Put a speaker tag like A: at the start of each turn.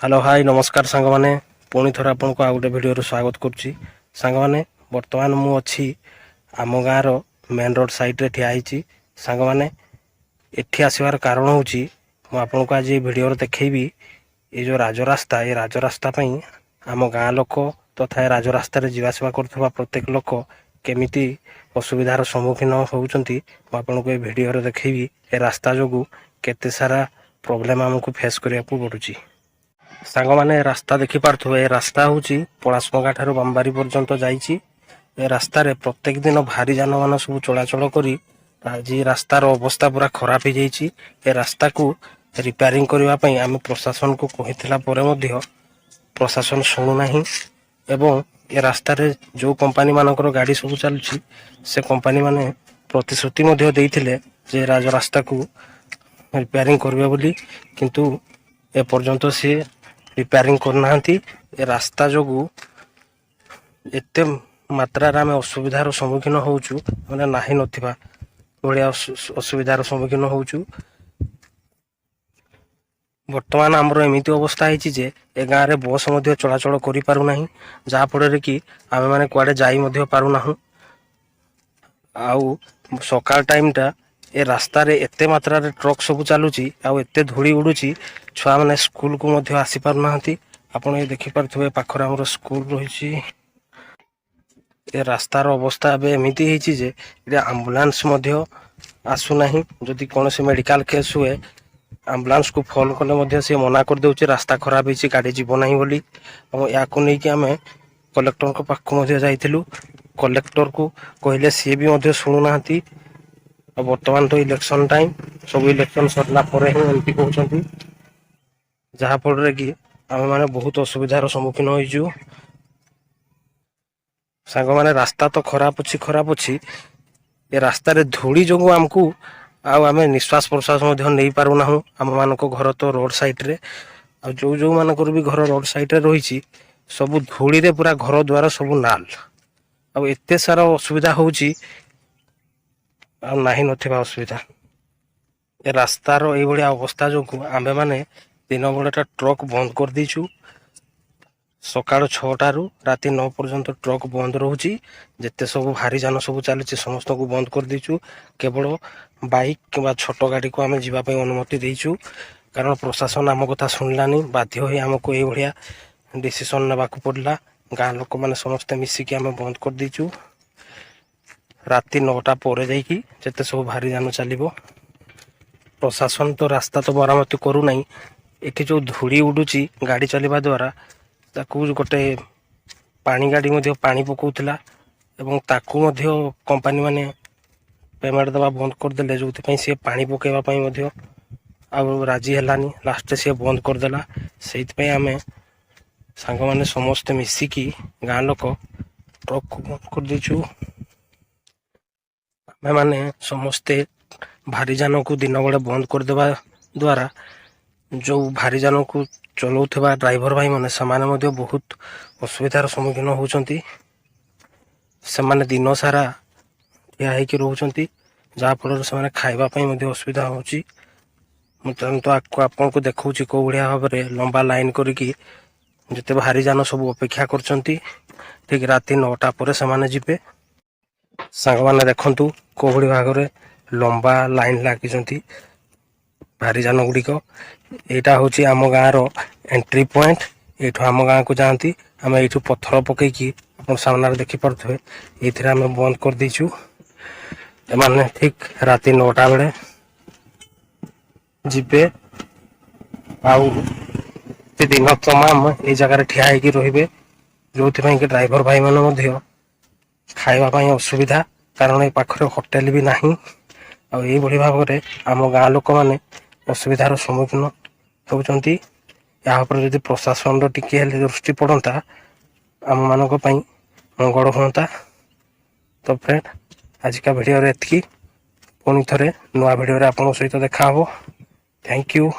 A: Hello hi नमस्कार सांग माने पुणी थर आपन को आ गोटे वीडियो स्वागत करुच्ची सांग माने वर्तमान मु अच्छी आम गाँव मेन रोड साइड रे ठिया होईची सांग माने एठी आसीबार कारण होची मु आपन को आज वीडियो रे देखैबी ये जो राजरास्ता ये राजरास्ता पई आम गाँ लोक तथा राजरास्ता रे जीवा सेवा करथबा प्रत्येक लोक केमिति असुविधार सम्मुखीन होउचंती मु आपन को ए वीडियो रे देखैबी ए रास्ता जोगु केते सारा प्रॉब्लम हमकु फेस करिया को पडुची। सांग माने रास्ता देखि पारथुबे ए रास्ता होची पलासमगा ठारू बमबारी पर्यंत जाईची। ए रास्ता रे प्रत्येक दिन भारी जानवाहन सब चलाचल करी आज रास्तार अवस्था पूरा खराब हो जाइए। ए रास्ता को रिपेयरिंग करबा पई आमे प्रशासन को कहितला परे मध्य प्रशासन शुणुना एवं ए रास्ता रे जो कंपनी मानकर गाड़ी सब चलुची से कंपनी माने प्रतिश्रुति मध्य देइथिले जे राज रास्ता को रिपेयरिंग करबे बोली किंतु ए पर्यंत से रिपेयरिंग करना ए रास्ता जोगु एते मात्रा रे आमे असुविधार सम्मुखीन होउछु माने नाही नथिबा बढिया असुविधार सम्मुखीन होउछु। वर्तमान आमर एमिति अवस्था है जे ए गाँव रे बस मध्य चलाचल करि पारु नाही जहा फଳରେ कि आमे माने कुआडे जाई मध्य पारु नाहु। आउ सकाळ टाइम टा ए रास्ता रे एते मात्रा रे ट्रक सब चालुची आउ एते धूली उडुची छुआ माने स्कूल को मध्य आसी पारु नाहंती। आपण ए देखि पारथुबे पाखर हमर स्कूल रहिची। ए रास्तार अवस्था एबे एमिति हेची जे ए एम्बुलेंस मध्य आसु नाही जदि कोनोसी मेडिकल केस हुए एम्बुलेंस को फोन कले मध्य से मना कर देउची रास्ता खराब हेची गाड़ी जीव नाही बोली। और या को नै कि हमें कलेक्टर को पाख मध्य जाइथिलु कलेक्टर को कहले सी भी मध्य सुनु नाहंती। वर्तमान तो इलेक्शन टाइम सब इलेक्शन सरला परे ही एमपी कहउचंती जहा फल कि आम माने बहुत असुविधार सम्मुखीन होइजु। सांग माने रास्ता तो खराब अछि ए रास्ता रे धूली जोगु हमकु आमे निश्वास प्रश्वास मध्य नै पारु नाहु। आम मानको घर तो रोड साइड रे आ जो मानकर भी घर रोड साइड रे रहिछि सब धूली रे पूरा घर द्वार सब नाल आ एते सारा असुविधा होउछि आ नाही नथिबा असुविधा। ए रास्तार एई भलिया अवस्था जोगु आमे माने दिन बेलाटा ट्रक बंद कर दीचु। सकाळ 6टा रु राति 9 पर्यंत ट्रक बंद रहउची जेते सब भारी जान सब चलुची समस्त को बंद कर दीचु। केवल बाइक किबा छोट गाड़ी को आमे जीवा पई अनुमति देइचु कारण प्रशासन आम कथा सुनलानी बाध्य होई हमको एई भलिया डिसीजन नेबा को पड़ला। गाँ लोक माने समस्त मिसी के आमे बंद कर दीचु राति 9टा परे जाइकी जेते सब भारी जान चलिबो। प्रशासन तो रास्ता तो मरामती करू नाही एठी जो धूली उडुची गाड़ी चलिबा द्वारा ताकू गोटे पानी गाड़ी मध्य पानी पकाउथिला एवं ताकू मध्य कंपनी माने पेमेंट दबा बंद कर देले जोथि पई से पानी पकेबा पई मध्य आ राजी हलानी लास्ट से बंद कर देला। सेइत पई आमे सांग माने समस्त मिसी की गाँ लोक ट्रक को बंद कर दीचु। आमे माने समस्ते भारी जान को दिन बेले बंद कर देबा द्वारा जो भारी जान को चलाउथबा ड्राइवर भाई माने समाने मध्य बहुत असुविधार सम्मुखीन होउचंती। समाने दिन सारा ठिया हेकी रहउचंती जहा फल से खाइबा पई मध्य असुविधा होउची। तो आपन को देखौची को बढ़िया भाव रे लंबा लाइन करिकी जते भारी जान सब अपेक्षा करचंती ठीक राति 9टा परे समाने जिबे। सांग माने देखंतु को बड़ी भाग रे लंबा लाइन लागिचंती भारी जान गुडी को। एटा होची आम गाँ रो एंट्री पॉइंट एठो आम गाँ को जानती आम एठो पत्थर पकई की अपन सामने देखि परथवे एथिरा हम बंद कर दीचु। एमाने ठीक राति 9टा बेले जिबे आउ ते दिन तमाम ए जगह रे ठिया हेकी रहिबे जोथि पई के ड्राइवर भाई माने मध्य खाइबा पई असुविधा कारण ए पाखरे होटल भी नाही। आ एई बढी भाव रे आम गाँ लोक माने असुविधार सम्मुखीन होउचंती। या पर यदि प्रशासन रो टिके हेले दृष्टि पड़ंता आम मानको पई मंगल होंता। तो फ्रेंड आज का वीडियो रे एतकी पुणी थरे नुआ वीडियो रे आपन सहित देखा हबो। Thank you.